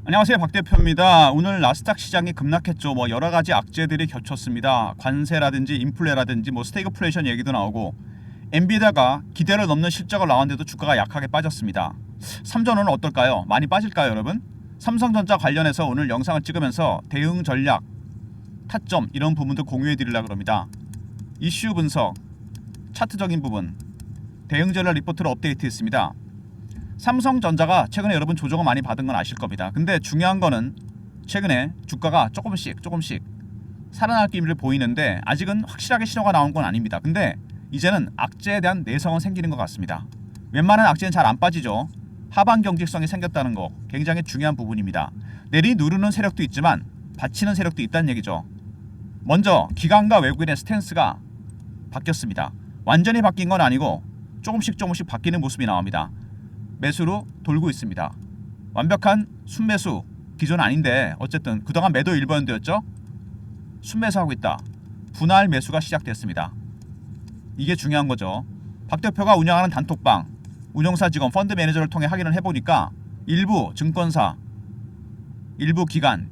안녕하세요, 박 대표입니다. 오늘 나스닥 시장이 급락했죠. 여러 가지 악재들이 겹쳤습니다. 관세라든지 인플레라든지 스태그플레이션 얘기도 나오고 엔비디아가 기대를 넘는 실적을 나왔는데도 주가가 약하게 빠졌습니다. 삼전은 어떨까요? 많이 빠질까요, 여러분? 삼성전자 관련해서 오늘 영상을 찍으면서 대응 전략, 타점 이런 부분도 공유해 드리려고 합니다. 이슈 분석, 차트적인 부분, 대응 전략 리포트를 업데이트했습니다. 삼성전자가 최근에 여러분 조정을 많이 받은 건 아실 겁니다. 근데 중요한 거는 최근에 주가가 조금씩 살아날 기미를 보이는데 아직은 확실하게 신호가 나온 건 아닙니다. 근데 이제는 악재에 대한 내성은 생기는 것 같습니다. 웬만한 악재는 잘 안 빠지죠. 하방 경직성이 생겼다는 거 굉장히 중요한 부분입니다. 내리누르는 세력도 있지만 받치는 세력도 있다는 얘기죠. 먼저 기관과 외국인의 스탠스가 바뀌었습니다. 완전히 바뀐 건 아니고 조금씩 바뀌는 모습이 나옵니다. 매수로 돌고 있습니다. 완벽한 순매수 기존 아닌데 어쨌든 그동안 매도 1번대였죠. 순매수하고 있다. 분할 매수가 시작됐습니다. 이게 중요한 거죠. 박 대표가 운영하는 단톡방 운용사 직원 펀드 매니저를 통해 확인을 해보니까 일부 증권사, 일부 기관,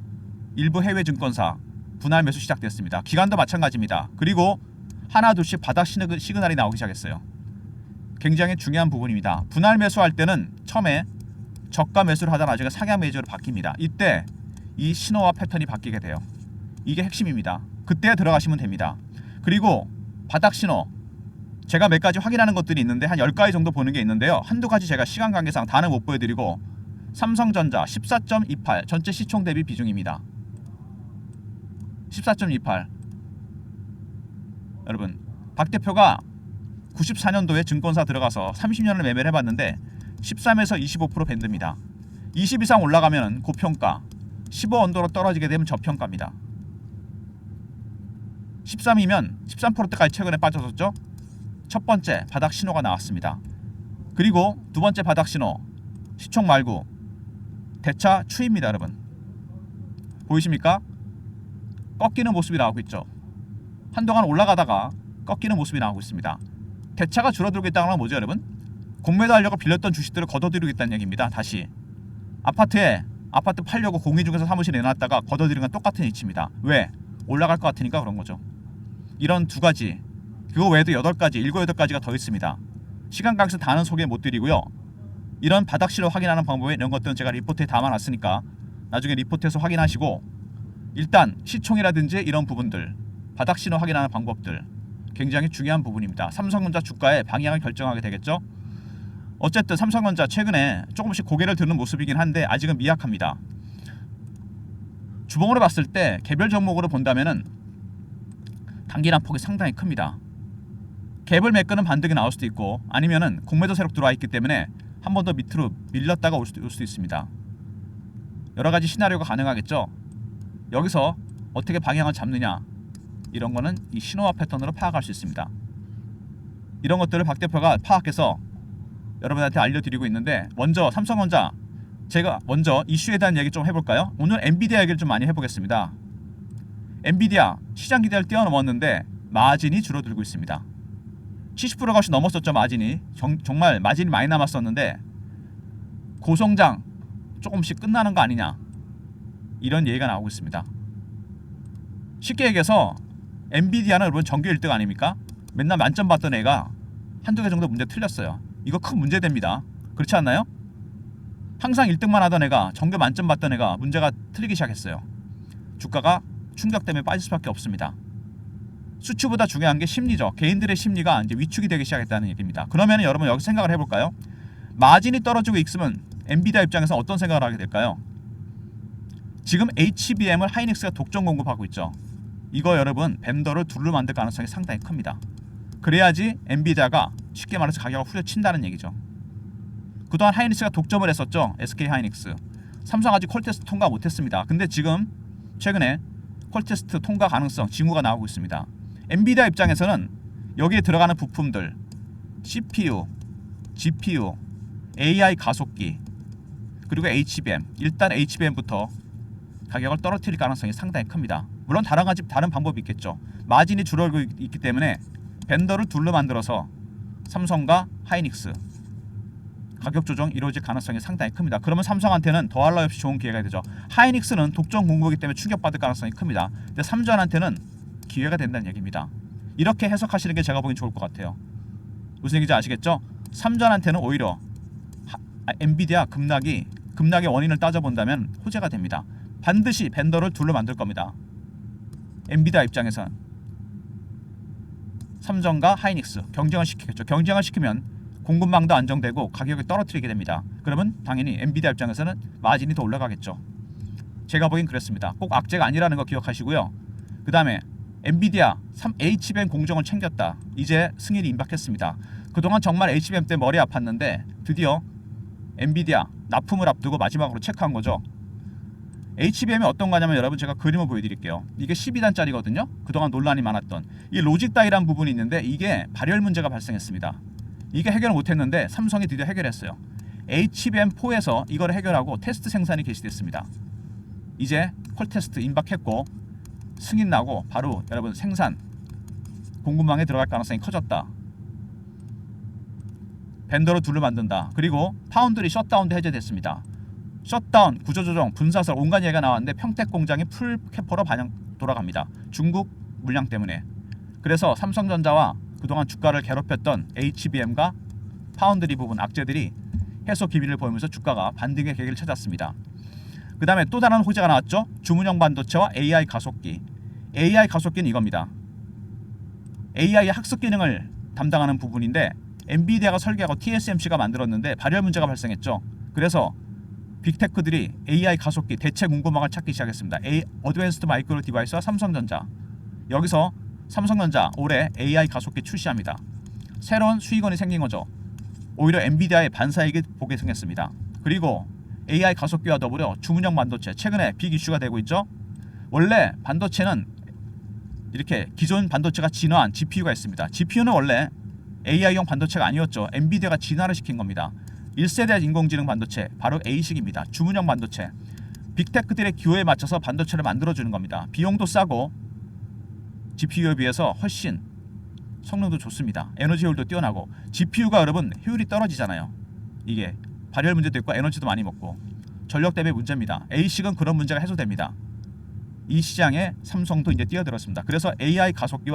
일부 해외 증권사 분할 매수 시작됐습니다. 기관도 마찬가지입니다. 그리고 하나 둘씩 바닥 시그널이 나오기 시작했어요. 굉장히 중요한 부분입니다. 분할 매수할 때는 처음에 저가 매수를 하다 나중에 상향 매수로 바뀝니다. 이때 이 신호와 패턴이 바뀌게 돼요. 이게 핵심입니다. 그때 들어가시면 됩니다. 그리고 바닥 신호 제가 몇 가지 확인하는 것들이 있는데 한 10가지 정도 보는 게 있는데요. 한두 가지 제가 시간 관계상 다는 못 보여드리고 삼성전자 14.28 전체 시총 대비 비중입니다. 14.28 여러분 박 대표가 94년도에 증권사 들어가서 30년을 매매를 해봤는데 13에서 25% 밴드입니다. 20 이상 올라가면 고평가, 15 언더로 떨어지게 되면 저평가입니다. 13이면 13%대까지 최근에 빠졌었죠. 첫 번째 바닥 신호가 나왔습니다. 그리고 두 번째 바닥 신호, 시총 말고 대차 추입니다. 여러분 보이십니까? 꺾이는 모습이 나오고 있죠. 한동안 올라가다가 꺾이는 모습이 나오고 있습니다. 대차가 줄어들고 있다는 건 뭐죠, 여러분? 공매도하려고 빌렸던 주식들을 걷어들이고 있다는 얘기입니다. 다시 아파트 팔려고 공위 중개사 사무실에 내놨다가 걷어들이는 건 똑같은 이치입니다. 왜? 올라갈 것 같으니까 그런 거죠. 이런 두 가지, 그거 외에도 8가지, 7, 8가지가 더 있습니다. 시간 관계상 다는 소개 못 드리고요. 이런 바닥 신호 확인하는 방법에 이런 것들은 제가 리포트에 담아놨으니까 나중에 리포트에서 확인하시고 일단 시총이라든지 이런 부분들, 바닥 신호 확인하는 방법들 굉장히 중요한 부분입니다. 삼성전자 주가의 방향을 결정하게 되겠죠. 어쨌든 삼성전자 최근에 조금씩 고개를 드는 모습이긴 한데 아직은 미약합니다. 주봉으로 봤을 때 개별 종목으로 본다면은 단기간 폭이 상당히 큽니다. 갭을 메꾸는 반등이 나올 수도 있고 아니면은 공매도 세력 들어와 있기 때문에 한 번 더 밑으로 밀렸다가 올 수도 있습니다. 여러 가지 시나리오가 가능하겠죠. 여기서 어떻게 방향을 잡느냐 이런 거는 이 신호와 패턴으로 파악할 수 있습니다. 이런 것들을 박 대표가 파악해서 여러분한테 알려드리고 있는데 먼저 삼성전자 제가 먼저 이슈에 대한 얘기 좀 해볼까요? 오늘 엔비디아 얘기를 좀 많이 해보겠습니다. 엔비디아 시장 기대를 뛰어넘었는데 마진이 줄어들고 있습니다. 70%가 훨씬 넘었었죠. 마진이 정말 마진이 많이 남았었는데 고성장 조금씩 끝나는 거 아니냐 이런 얘기가 나오고 있습니다. 쉽게 얘기해서 엔비디아는 여러분 전교 1등 아닙니까? 맨날 만점 받던 애가 한두 개 정도 문제 틀렸어요. 이거 큰 문제됩니다. 그렇지 않나요? 항상 1등만 하던 애가 전교 만점 받던 애가 문제가 틀리기 시작했어요. 주가가 충격 때문에 빠질 수밖에 없습니다. 수치보다 중요한 게 심리죠. 개인들의 심리가 이제 위축이 되기 시작했다는 얘기입니다. 그러면 여러분 여기 생각을 해볼까요? 마진이 떨어지고 있으면 엔비디아 입장에서 어떤 생각을 하게 될까요? 지금 HBM을 하이닉스가 독점 공급하고 있죠. 이거 여러분 벤더를 둘로 만들 가능성이 상당히 큽니다. 그래야지 엔비디아가 쉽게 말해서 가격을 후려친다는 얘기죠. 그동안 하이닉스가 독점을 했었죠. SK 하이닉스. 삼성 아직 콜테스트 통과 못했습니다. 근데 지금 최근에 콜테스트 통과 가능성 징후가 나오고 있습니다. 엔비디아 입장에서는 여기에 들어가는 부품들 CPU, GPU, AI 가속기 그리고 HBM 일단 HBM부터 가격을 떨어뜨릴 가능성이 상당히 큽니다. 물론 다른 방법이 있겠죠. 마진이 줄어들고 있기 때문에 벤더를 둘로 만들어서 삼성과 하이닉스 가격 조정 이루어질 가능성이 상당히 큽니다. 그러면 삼성한테는 더할 나위 없이 좋은 기회가 되죠. 하이닉스는 독점 공급이기 때문에 충격받을 가능성이 큽니다. 근데 삼전한테는 기회가 된다는 얘기입니다. 이렇게 해석하시는 게 제가 보기엔 좋을 것 같아요. 무슨 얘기인지 아시겠죠? 삼전한테는 오히려 엔비디아 급락의 원인을 따져본다면 호재가 됩니다. 반드시 벤더를 둘로 만들 겁니다. 엔비디아 입장에서는 삼성과 하이닉스 경쟁을 시키겠죠. 경쟁을 시키면 공급망도 안정되고 가격이 떨어뜨리게 됩니다. 그러면 당연히 엔비디아 입장에서는 마진이 더 올라가겠죠. 제가 보기엔 그랬습니다. 꼭 악재가 아니라는 거 기억하시고요. 그 다음에 엔비디아 HBM 공정을 챙겼다. 이제 승인이 임박했습니다. 그동안 정말 HBM 때 머리 아팠는데 드디어 엔비디아 납품을 앞두고 마지막으로 체크한 거죠. HBM이 어떤 거냐면 여러분 제가 그림을 보여드릴게요. 이게 12단짜리거든요. 그동안 논란이 많았던 이 로직 다이라는 부분이 있는데 이게 발열 문제가 발생했습니다. 이게 해결을 못했는데 삼성이 드디어 해결했어요. HBM4에서 이걸 해결하고 테스트 생산이 개시됐습니다. 이제 콜 테스트 임박했고 승인 나고 바로 여러분 생산 공급망에 들어갈 가능성이 커졌다. 벤더로 둘을 만든다. 그리고 파운드리 셧다운도 해제됐습니다. 셧다운, 구조조정, 분사설 온갖 얘기가 나왔는데 평택 공장이 풀 캐퍼로 반영 돌아갑니다. 중국 물량 때문에. 그래서 삼성전자와 그동안 주가를 괴롭혔던 HBM과 파운드리 부분 악재들이 해소 기미를 보이면서 주가가 반등의 계기를 찾았습니다. 그 다음에 또 다른 호재가 나왔죠. 주문형 반도체와 AI 가속기. AI 가속기는 이겁니다. AI의 학습 기능을 담당하는 부분인데 엔비디아가 설계하고 TSMC가 만들었는데 발열 문제가 발생했죠. 그래서 빅테크들이 AI 가속기 대체 공급망을 찾기 시작했습니다. 어드밴스드 마이크로 디바이스와 삼성전자. 여기서 삼성전자 올해 AI 가속기 출시합니다. 새로운 수익원이 생긴 거죠. 오히려 엔비디아의 반사이익을 보게 생겼습니다. 그리고 AI 가속기와 더불어 주문형 반도체 최근에 빅 이슈가 되고 있죠. 원래 반도체는 이렇게 기존 반도체가 진화한 GPU가 있습니다. GPU는 원래 AI용 반도체가 아니었죠. 엔비디아가 진화를 시킨 겁니다. 1세대 인공지능 반도체 바로 A식입니다. 주문형 반도체. 빅테크들의 기호에 맞춰서 반도체를 만들어주는 겁니다. 비용도 싸고 GPU에 비해서 훨씬 성능도 좋습니다. 에너지 효율도 뛰어나고 GPU가 여러분 효율이 떨어지잖아요. 이게 발열 문제도 있고 에너지도 많이 먹고 전력 대비 문제입니다. A식은 그런 문제가 해소됩니다. 이 시장에 삼성도 이제 뛰어들었습니다. 그래서 AI 가속기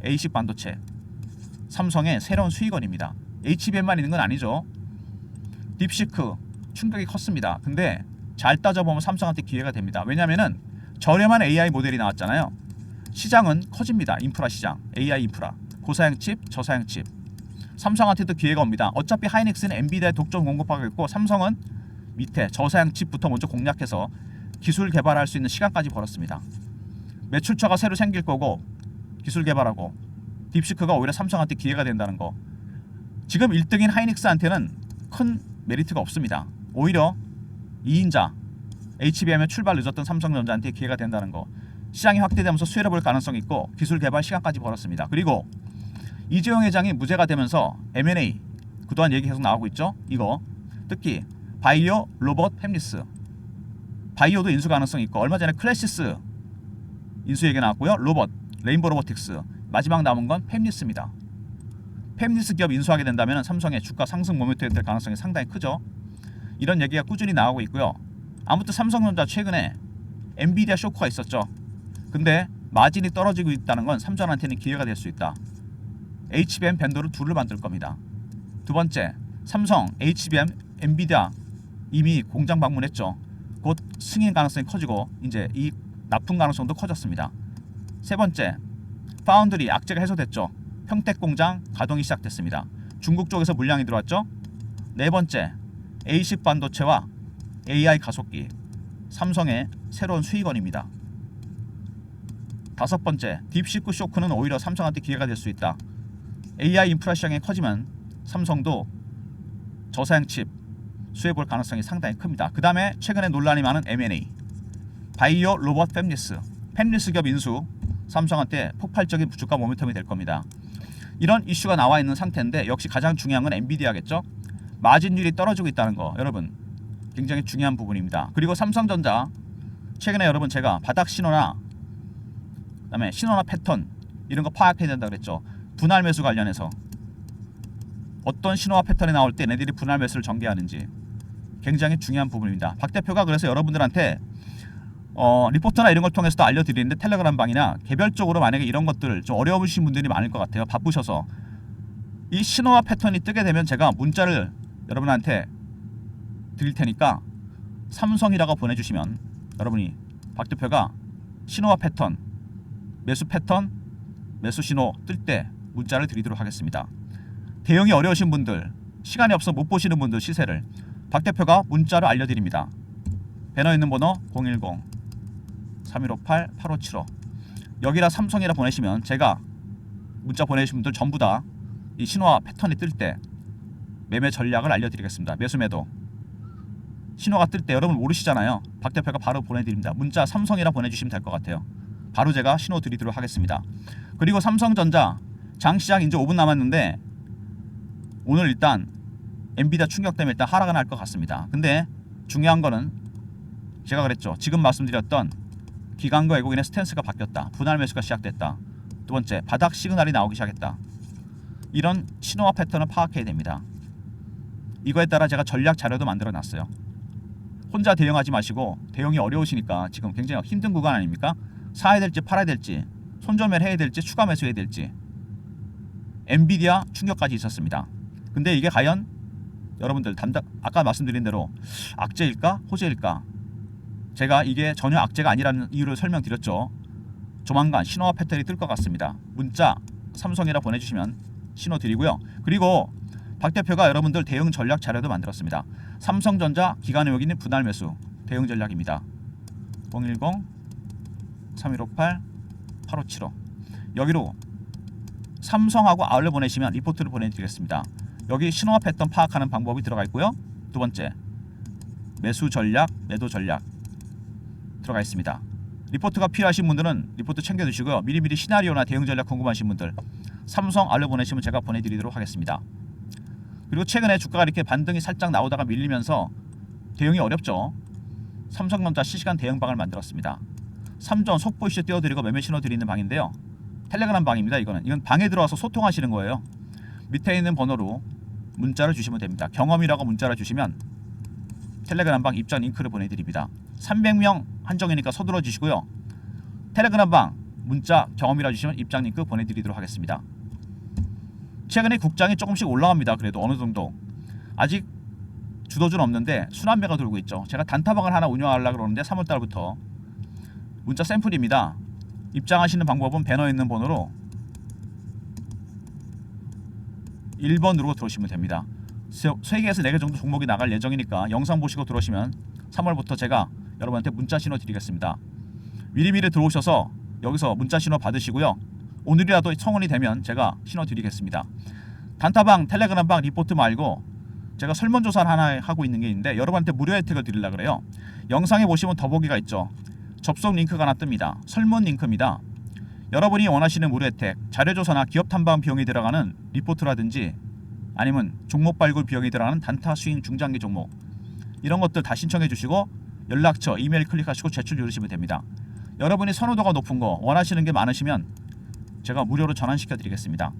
A식 반도체 삼성의 새로운 수익원입니다. HBM만 있는 건 아니죠. 딥시크 충격이 컸습니다. 근데 잘 따져보면 삼성한테 기회가 됩니다. 왜냐하면 저렴한 AI 모델이 나왔잖아요. 시장은 커집니다. 인프라 시장, AI 인프라, 고사양 칩, 저사양 칩. 삼성한테도 기회가 옵니다. 어차피 하이닉스는 엔비디아에 독점 공급하고 있고 삼성은 밑에 저사양 칩부터 먼저 공략해서 기술 개발할 수 있는 시간까지 벌었습니다. 매출처가 새로 생길 거고 기술 개발하고 딥시크가 오히려 삼성한테 기회가 된다는 거. 지금 1등인 하이닉스한테는 큰 메리트가 없습니다. 오히려 2인자 HBM에 출발 늦었던 삼성전자한테 기회가 된다는 거. 시장이 확대되면서 수혜를 볼 가능성이 있고 기술 개발 시간까지 벌었습니다. 그리고 이재용 회장이 무죄가 되면서 M&A 그동안 얘기 계속 나오고 있죠. 이거 특히 바이오, 로봇, 팹리스. 바이오도 인수 가능성이 있고 얼마 전에 클래시스 인수 얘기 나왔고요. 로봇, 레인보 로보틱스. 마지막 남은 건 팹리스입니다. 팹리스 기업 인수하게 된다면 삼성의 주가 상승 모멘텀이 될 가능성이 상당히 크죠. 이런 얘기가 꾸준히 나오고 있고요. 아무튼 삼성전자 최근에 엔비디아 쇼크가 있었죠. 근데 마진이 떨어지고 있다는 건 삼성한테는 기회가 될 수 있다. HBM 벤더를 둘을 만들 겁니다. 두 번째, 삼성, HBM, 엔비디아 이미 공장 방문했죠. 곧 승인 가능성이 커지고 이제 이 납품 가능성도 커졌습니다. 세 번째, 파운드리 악재가 해소됐죠. 평택 공장 가동이 시작됐습니다. 중국 쪽에서 물량이 들어왔죠. 네 번째, A식 반도체와 AI 가속기 삼성의 새로운 수익원입니다. 다섯 번째, 딥시크 쇼크는 오히려 삼성한테 기회가 될 수 있다. AI 인프라 시장이 커지면 삼성도 저사양 칩 수혜 볼 가능성이 상당히 큽니다. 그 다음에 최근에 논란이 많은 M&A 바이오, 로봇, 팹리스 기업 인수 삼성한테 폭발적인 주가 모멘텀이 될 겁니다. 이런 이슈가 나와 있는 상태인데 역시 가장 중요한 건 엔비디아겠죠. 마진율이 떨어지고 있다는 거 여러분 굉장히 중요한 부분입니다. 그리고 삼성전자 최근에 여러분 제가 바닥 신호나 그다음에 신호나 패턴 이런 거 파악해야 된다 그랬죠. 분할 매수 관련해서 어떤 신호와 패턴이 나올 때 얘네들이 분할 매수를 전개하는지 굉장히 중요한 부분입니다. 박 대표가 그래서 여러분들한테 리포터나 이런 걸 통해서도 알려드리는데 텔레그램 방이나 개별적으로 만약에 이런 것들 좀 어려우신 분들이 많을 것 같아요. 바쁘셔서 이 신호와 패턴이 뜨게 되면 제가 문자를 여러분한테 드릴 테니까 삼성이라고 보내주시면 여러분이 박 대표가 신호와 패턴, 매수 패턴, 매수 신호 뜰 때 문자를 드리도록 하겠습니다. 대응이 어려우신 분들, 시간이 없어 못 보시는 분들 시세를 박 대표가 문자로 알려드립니다. 배너 있는 번호 010-3158-8575 여기라 삼성이라 보내시면 제가 문자 보내주신 분들 전부 다 이 신호와 패턴이 뜰 때 매매 전략을 알려드리겠습니다. 매수 매도 신호가 뜰 때 여러분 모르시잖아요. 박 대표가 바로 보내드립니다. 문자 삼성이라 보내주시면 될 것 같아요. 바로 제가 신호 드리도록 하겠습니다. 그리고 삼성전자 장시장 이제 5분 남았는데 오늘 일단 엔비디아 충격 때문에 일단 하락은 할 것 같습니다. 근데 중요한 거는 제가 그랬죠. 지금 말씀드렸던 기관과 외국인의 스탠스가 바뀌었다. 분할 매수가 시작됐다. 두 번째, 바닥 시그널이 나오기 시작했다. 이런 신호와 패턴을 파악해야 됩니다. 이거에 따라 제가 전략 자료도 만들어 놨어요. 혼자 대응하지 마시고 대응이 어려우시니까 지금 굉장히 힘든 구간 아닙니까? 사야 될지 팔아야 될지 손절매를 해야 될지 추가 매수해야 될지 엔비디아 충격까지 있었습니다. 근데 이게 과연 여러분들 아까 말씀드린 대로 악재일까 호재일까? 제가 이게 전혀 악재가 아니라는 이유를 설명드렸죠. 조만간 신호와 패턴이 뜰 것 같습니다. 문자 삼성이라 보내주시면 신호 드리고요. 그리고 박 대표가 여러분들 대응 전략 자료도 만들었습니다. 삼성전자 기관 외국인 분할 매수 대응 전략입니다. 010-3158-8575 여기로 삼성하고 아울러 보내시면 리포트를 보내드리겠습니다. 여기 신호와 패턴 파악하는 방법이 들어가 있고요. 두 번째, 매수 전략, 매도 전략 들어가 있습니다. 리포트가 필요하신 분들은 리포트 챙겨두시고요. 미리미리 시나리오나 대응 전략 궁금하신 분들 삼성 알려 보내시면 제가 보내드리도록 하겠습니다. 그리고 최근에 주가가 이렇게 반등이 살짝 나오다가 밀리면서 대응이 어렵죠. 삼성전자 실시간 대응방을 만들었습니다. 3전 속보 이슈 띄워드리고 매매 신호 드리는 방인데요. 텔레그램 방입니다. 이건 방에 들어와서 소통하시는 거예요. 밑에 있는 번호로 문자를 주시면 됩니다. 경험이라고 문자를 주시면 텔레그램 방 입장 링크를 보내드립니다. 300명 한정이니까 서둘러 주시고요. 텔레그램 방 문자 경험이라 주시면 입장 링크 보내드리도록 하겠습니다. 최근에 국장이 조금씩 올라갑니다. 그래도 어느 정도 아직 주도주는 없는데 순환매가 돌고 있죠. 제가 단타방을 하나 운영하려고 그러는데 3월달부터 문자 샘플입니다. 입장하시는 방법은 배너에 있는 번호로 1번 누르고 들어오시면 됩니다. 3개에서 4개 정도 종목이 나갈 예정이니까 영상 보시고 들어오시면 3월부터 제가 여러분한테 문자 신호 드리겠습니다. 미리미리 들어오셔서 여기서 문자 신호 받으시고요. 오늘이라도 성원이 되면 제가 신호 드리겠습니다. 단타방, 텔레그램방 리포트 말고 제가 설문조사를 하나 하고 있는 게 있는데 여러분한테 무료 혜택을 드리려고 그래요. 영상에 보시면 더보기가 있죠. 접속 링크가 하나 뜹니다. 설문 링크입니다. 여러분이 원하시는 무료 혜택, 자료조사나 기업 탐방 비용이 들어가는 리포트라든지 아니면 종목 발굴 비용이 들어가는 단타 스윙 중장기 종목 이런 것들 다 신청해 주시고 연락처, 이메일 클릭하시고 제출 누르시면 됩니다. 여러분이 선호도가 높은 거 원하시는 게 많으시면 제가 무료로 전환시켜 드리겠습니다.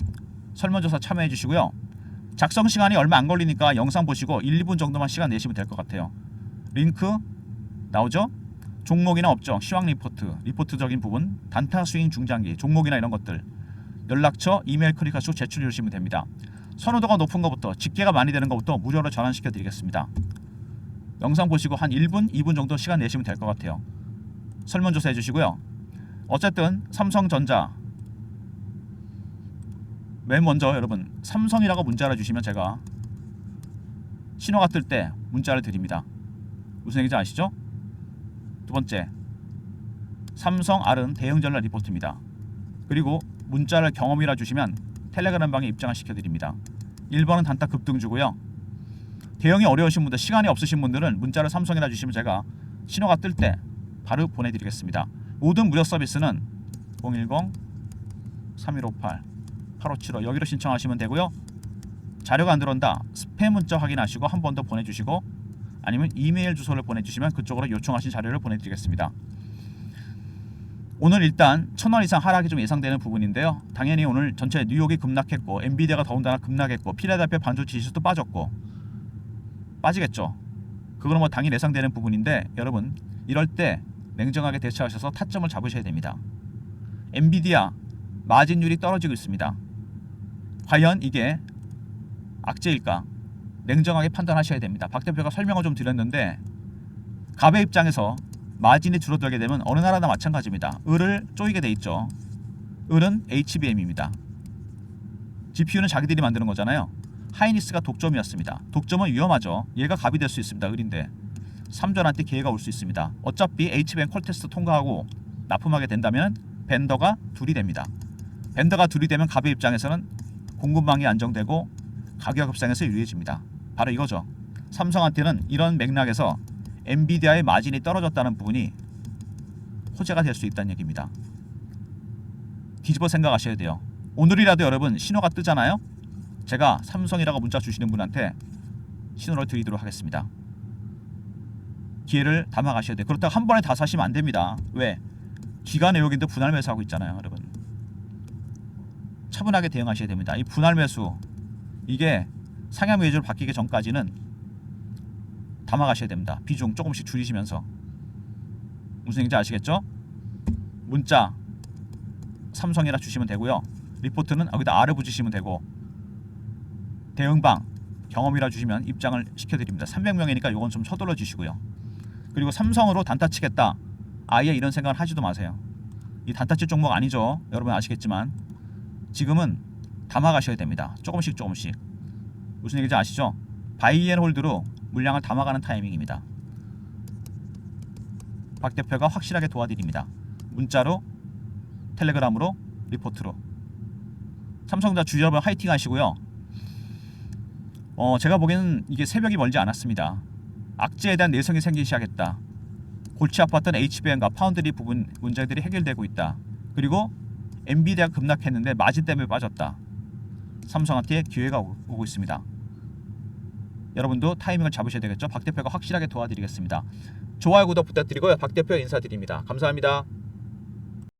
설문조사 참여해 주시고요. 작성 시간이 얼마 안 걸리니까 영상 보시고 1, 2분 정도만 시간 내시면 될 것 같아요. 링크 나오죠? 종목이나 업종, 시황 리포트, 리포트적인 부분, 단타 스윙 중장기, 종목이나 이런 것들 연락처, 이메일 클릭하시고 제출 누르시면 됩니다. 선호도가 높은 것부터 집계가 많이 되는 것부터 무료로 전환시켜 드리겠습니다. 영상 보시고 한 1분, 2분 정도 시간 내시면 될 것 같아요. 설문조사 해주시고요. 어쨌든 삼성전자 맨 먼저 여러분 삼성이라고 문자를 주시면 제가 신호가 뜰 때 문자를 드립니다. 무슨 얘기인지 아시죠? 두 번째, 삼성 R은 대응 전략 리포트입니다. 그리고 문자를 경험이라 주시면 텔레그램 방에 입장을 시켜드립니다. 1번은 단타 급등주고요. 대응이 어려우신 분들, 시간이 없으신 분들은 문자를 삼성이라 주시면 제가 신호가 뜰 때 바로 보내드리겠습니다. 모든 무료 서비스는 010-3158-8575 여기로 신청하시면 되고요. 자료가 안 들어온다 스팸 문자 확인하시고 한 번 더 보내주시고 아니면 이메일 주소를 보내주시면 그쪽으로 요청하신 자료를 보내드리겠습니다. 오늘 일단 1,000원 이상 하락이 좀 예상되는 부분인데요. 당연히 오늘 전체 뉴욕이 급락했고 엔비디아가 더군다나 급락했고 필라델피아 반도체 지수도 빠졌고 빠지겠죠. 그거는 뭐 당연히 예상되는 부분인데 여러분 이럴 때 냉정하게 대처하셔서 타점을 잡으셔야 됩니다. 엔비디아 마진율이 떨어지고 있습니다. 과연 이게 악재일까? 냉정하게 판단하셔야 됩니다. 박 대표가 설명을 좀 드렸는데 갑의 입장에서 마진이 줄어들게 되면 어느 나라나 마찬가지입니다. 을을 쪼이게 돼 있죠. 을은 HBM입니다. GPU는 자기들이 만드는 거잖아요. 하이닉스가 독점이었습니다. 독점은 위험하죠. 얘가 갑이 될 수 있습니다. 을인데 삼전한테 기회가 올 수 있습니다. 어차피 HBM 콜테스트 통과하고 납품하게 된다면 벤더가 둘이 됩니다. 벤더가 둘이 되면 갑의 입장에서는 공급망이 안정되고 가격 협상에서 유리해집니다. 바로 이거죠. 삼성한테는 이런 맥락에서 엔비디아의 마진이 떨어졌다는 부분이 호재가 될 수 있다는 얘기입니다. 뒤집어 생각하셔야 돼요. 오늘이라도 여러분 신호가 뜨잖아요. 제가 삼성이라고 문자 주시는 분한테 신호를 드리도록 하겠습니다. 기회를 담아가셔야 돼요. 그렇다고 한 번에 다 사시면 안 됩니다. 왜? 기관 외국인도 분할 매수하고 있잖아요. 여러분 차분하게 대응하셔야 됩니다. 이 분할 매수 이게 상향 매수로 바뀌기 전까지는 담아가셔야 됩니다. 비중 조금씩 줄이시면서. 무슨 얘기인지 아시겠죠? 문자 삼성이라 주시면 되고요. 리포트는 여기다 R을 붙이시면 되고 대응방 경험이라 주시면 입장을 시켜드립니다. 300명이니까 요건 좀 서둘러 주시고요. 그리고 삼성으로 단타 치겠다. 아예 이런 생각을 하지도 마세요. 이 단타 칠 종목 아니죠. 여러분 아시겠지만 지금은 담아가셔야 됩니다. 조금씩 조금씩. 무슨 얘기인지 아시죠? 바이앤홀드로 물량을 담아가는 타이밍입니다. 박 대표가 확실하게 도와드립니다. 문자로, 텔레그램으로, 리포트로. 삼성전자 주주 여러분 화이팅 하시고요. 제가 보기에는 이게 새벽이 멀지 않았습니다. 악재에 대한 내성이 생기기 시작했다. 골치 아팠던 HBM과 파운드리 부분 문제들이 해결되고 있다. 그리고 엔비디아가 급락했는데 마진 때문에 빠졌다. 삼성한테 기회가 오고 있습니다. 여러분도 타이밍을 잡으셔야 되겠죠. 박 대표가 확실하게 도와드리겠습니다. 좋아요 구독 부탁드리고요. 박 대표 인사드립니다. 감사합니다.